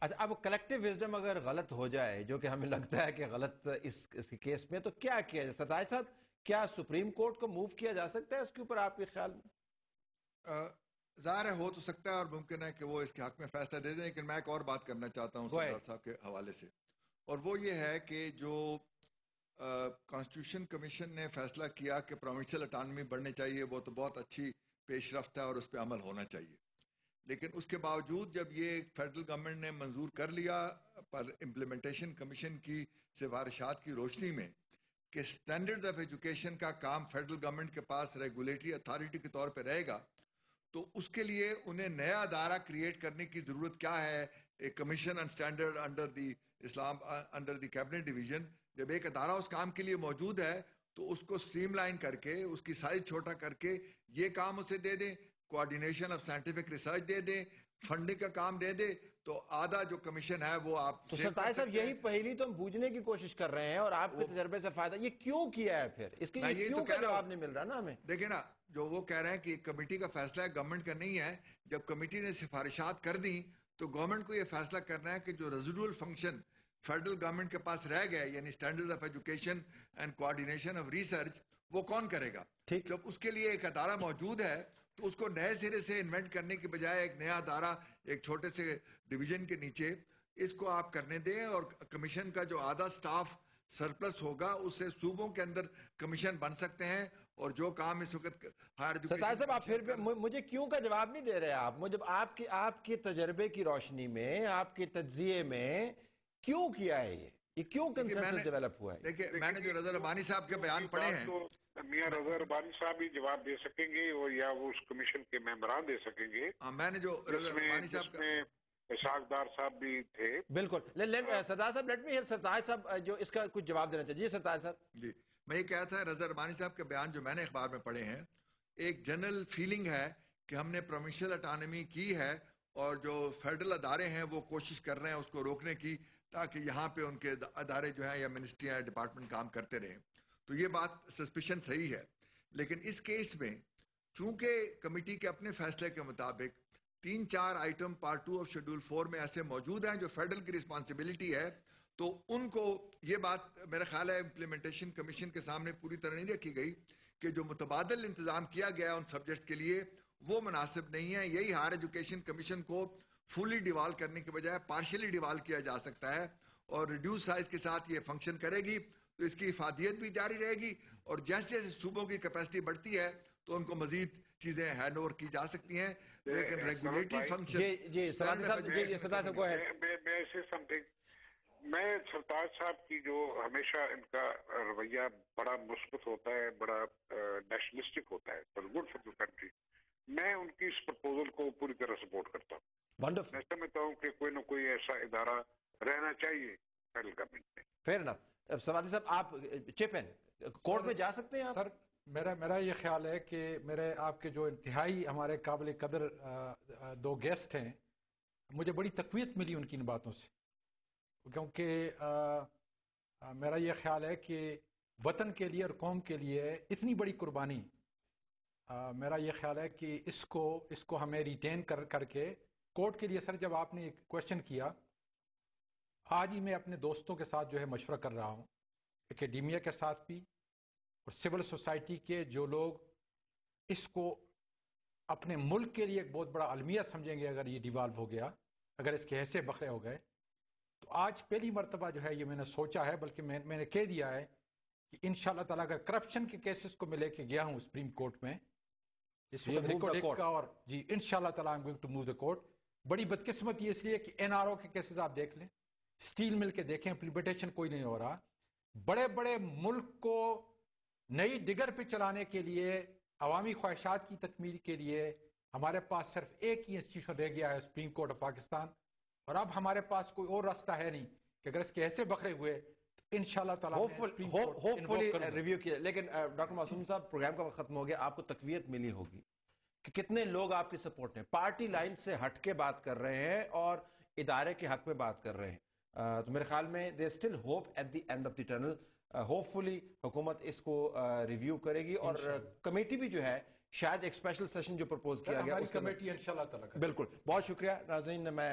اچھا، اب collective wisdom اگر غلط ہو جائے، جو کہ ہمیں لگتا ہے کہ غلط اس کیس میں، تو کیا کیا جائے ستائش صاحب؟ کیا سپریم کورٹ کو موو کیا جا سکتا ہے اس کے اوپر آپ کے خیال میں؟ ظاہر ہے ہو تو سکتا ہے اور ممکن ہے کہ وہ اس کے حق میں فیصلہ دے دیں، لیکن میں ایک اور بات کرنا چاہتا ہوں سردار صاحب کے حوالے سے، اور وہ یہ ہے کہ جو کانسٹیٹیوشن کمیشن نے فیصلہ کیا کہ پروونشل اٹانومی بڑھنے چاہیے، وہ تو بہت اچھی پیش رفت ہے اور اس پہ عمل ہونا چاہیے، لیکن اس کے باوجود جب یہ فیڈرل گورنمنٹ نے منظور کر لیا پر امپلیمنٹیشن کمیشن کی سفارشات کی روشنی میں کہ اسٹینڈرڈز آف ایجوکیشن کا کام فیڈرل گورنمنٹ کے پاس ریگولیٹری اتھارٹی کے طور پہ رہے گا، تو اس کے لیے انہیں نیا ادارہ کریٹ کرنے کی ضرورت کیا ہے؟ ایک commission on standard under the cabinet division, جب ایک ادارہ اس کام کے لیے موجود ہے تو اس کو سٹریم لائن کر کے، اس کی سائز چھوٹا کر کے یہ کام اسے دے دیں، کوآرڈینیشن آف سائنٹیفک ریسرچ دے دیں، فنڈنگ کا کام دے دیں، تو آدھا جو کمیشن ہے وہ آپ تو سیو کر ستائش صاحب سکتے ہیں۔ یہی پہلی تو ہم بوجھنے کی کوشش کر رہے ہیں، اور آپ کے تجربے سے فائدہ یہ کیوں کیا ہے پھر؟ اس کے میں یہ یہی تو کیوں کا کہہ رہا جواب ہوں، نہیں مل رہا نا ہمیں؟ دیکھیں نا، جو وہ کہہ رہے ہیں کہ ایک کمیٹی کا فیصلہ ہے، گورنمنٹ کا نہیں ہے، جب کمیٹی نے سفارشات کر دیں تو گورنمنٹ کو یہ فیصلہ کرنا ہے کہ جو ریزیڈول فنکشن فیڈرل گورنمنٹ کے پاس رہ گئے، یعنی standards of education and coordination of research, وہ کون کرے گا؟ ٹھیک، جب اس کے لیے ایک ادارہ موجود ہے تو اس کو نئے سرے سے انوینٹ کرنے کے بجائے ایک نیا ادارہ ایک چھوٹے سے ڈویژن کے نیچے اس کو آپ کرنے دیں، اور کمیشن کا جو آدھا سٹاف سرپلس ہوگا اس سے صوبوں کے اندر کمیشن بن سکتے ہیں، اور جو کام اس وقت ہائر ستائش ایجوکیشن صاحب آپ کمیشن پھر کر مجھے کیوں کا جواب نہیں دے رہے آپ؟ مجھے آپ کے تجربے کی روشنی میں، آپ کے تجزیے میں کیوں کیا ہے یہ کیوں دیکھیے کنسنسس ڈیولپ ہوا ہے؟ دیکھیے میں نے جو رضا ربانی صاحب کے بیان پڑھے ہیں، میاں رضا ربانی صاحب ہی جواب دے سکیں گے، اور یا وہ اس کمیشن کے ممبران دے سکیں گے، میں نے جو رضا ربانی صاحب جس کا میں اسحاق ڈار صاحب بھی تھے۔ بالکل، سردار صاحب لیٹ می ہیئر سردار صاحب جو اس کا کچھ جواب دینا چاہیے۔ جی سردار صاحب۔ جی میں یہ کہا تھا، رضا ربانی صاحب کے بیان جو میں نے اخبار میں پڑھے ہیں، ایک جنرل فیلنگ ہے کہ ہم نے پروونشل اٹانومی کی ہے اور جو فیڈرل ادارے ہیں وہ کوشش کر رہے ہیں اس کو روکنے کی، تاکہ یہاں پہ ان کے ادارے جو ہیں یا منسٹریاں یا ڈپارٹمنٹ کام کرتے رہیں، تو یہ بات سسپیشن صحیح ہے، لیکن اس کیس میں چونکہ کمیٹی کے اپنے فیصلے کے مطابق 3-4 آئٹم پارٹ 2 آف شیڈول 4 میں ایسے موجود ہیں جو فیڈرل کی رسپانسبلٹی ہے، تو ان کو یہ بات میرا خیال ہے امپلیمنٹیشن کمیشن کے سامنے پوری طرح نہیں رکھی گئی کہ جو متبادل انتظام کیا گیا ہے ان سبجیکٹس کے لیے وہ مناسب نہیں ہے۔ یہی ہائر ایجوکیشن کمیشن کو فلی ڈیوال کرنے کے بجائے پارشلی ڈیوال کیا جا سکتا ہے، اور ریڈیوس سائز کے ساتھ یہ فنکشن کرے گی تو اس کی افادیت بھی جاری رہے گی، اور جیسے جیسے صوبوں کی کیپیسٹی بڑھتی ہے تو ان کو مزید چیزیں ہینڈ اوور کی جا سکتی ہیں، لیکن ریگولیٹری فنکشن میں سرتاج صاحب کی جو ہمیشہ ان کا رویہ بڑا مثبت ہوتا ہے، بڑا نیشنلسٹک ہوتا ہے، for good for the country, میں ان کی اس پرپوزل کو پوری طرح سپورٹ کرتا ہوں۔ میں سمجھتا ہوں کہ کوئی نہ کوئی ایسا ادارہ رہنا چاہیے فیڈرل گورنمنٹ میں۔ Fair enough. سوادی صاحب آپ چپ ہیں، کورٹ میں جا سکتے ہیں آپ؟ سر میرا یہ خیال ہے کہ میرے آپ کے جو انتہائی ہمارے قابل قدر دو گیسٹ ہیں، مجھے بڑی تقویت ملی ان کی ان باتوں سے، کیونکہ میرا یہ خیال ہے کہ وطن کے لیے اور قوم کے لیے اتنی بڑی قربانی، میرا یہ خیال ہے کہ اس کو ہمیں ریٹین کر کے کورٹ کے لیے۔ سر جب آپ نے ایک کوشچن کیا، آج ہی میں اپنے دوستوں کے ساتھ جو ہے مشورہ کر رہا ہوں، اکیڈیمیا کے ساتھ بھی اور سول سوسائٹی کے جو لوگ اس کو اپنے ملک کے لیے ایک بہت بڑا المیہ سمجھیں گے اگر یہ ڈیوالو ہو گیا، اگر اس کے حصے بکھرے ہو گئے، تو آج پہلی مرتبہ جو ہے یہ میں نے سوچا ہے، بلکہ میں نے کہہ دیا ہے کہ انشاءاللہ تعالیٰ اگر کرپشن کے کیسز کو میں لے کے گیا ہوں سپریم کورٹ میں اس وقت ریکارڈ ایک کا، اور جی انشاءاللہ تعالیٰ I'm going to move the court۔ بڑی بدقسمتی اس لیے کہ NRO کے کیسز آپ دیکھ لیں، سٹیل مل کے دیکھیں، امپلیمنٹیشن کوئی نہیں ہو رہا۔ بڑے بڑے ملک کو نئی ڈگر پہ چلانے کے لیے، عوامی خواہشات کی تکمیل کے لیے ہمارے پاس صرف ایک ہی انسٹیٹیوشن رہ گیا ہے، سپریم کورٹ آف پاکستان، اور اب ہمارے پاس کوئی اور راستہ ہے نہیں کہ اگر اس کے ایسے بکھرے ہوئے تو انشاءاللہ تعالیٰ ہوپفلی ریویو کیا۔ لیکن ڈاکٹر معصوم صاحب، پروگرام کا وقت ختم ہو گیا، آپ کو تقویت ملی ہوگی کہ کتنے لوگ آپ کی سپورٹ میں پارٹی لائن سے ہٹ کے بات کر رہے ہیں اور ادارے کے حق میں بات کر رہے ہیں، تو میرے خیال میں there still hope at the end of the tunnel. Hopefully حکومت اس کو ریویو کرے گی، اور کمیٹی بھی جو ہے شاید ایک اسپیشل سیشن جو پرپوز کیا گیا اس کمیٹی انشاءاللہ تعالیٰ۔ بالکل، بہت شکریہ ناظرین۔ میں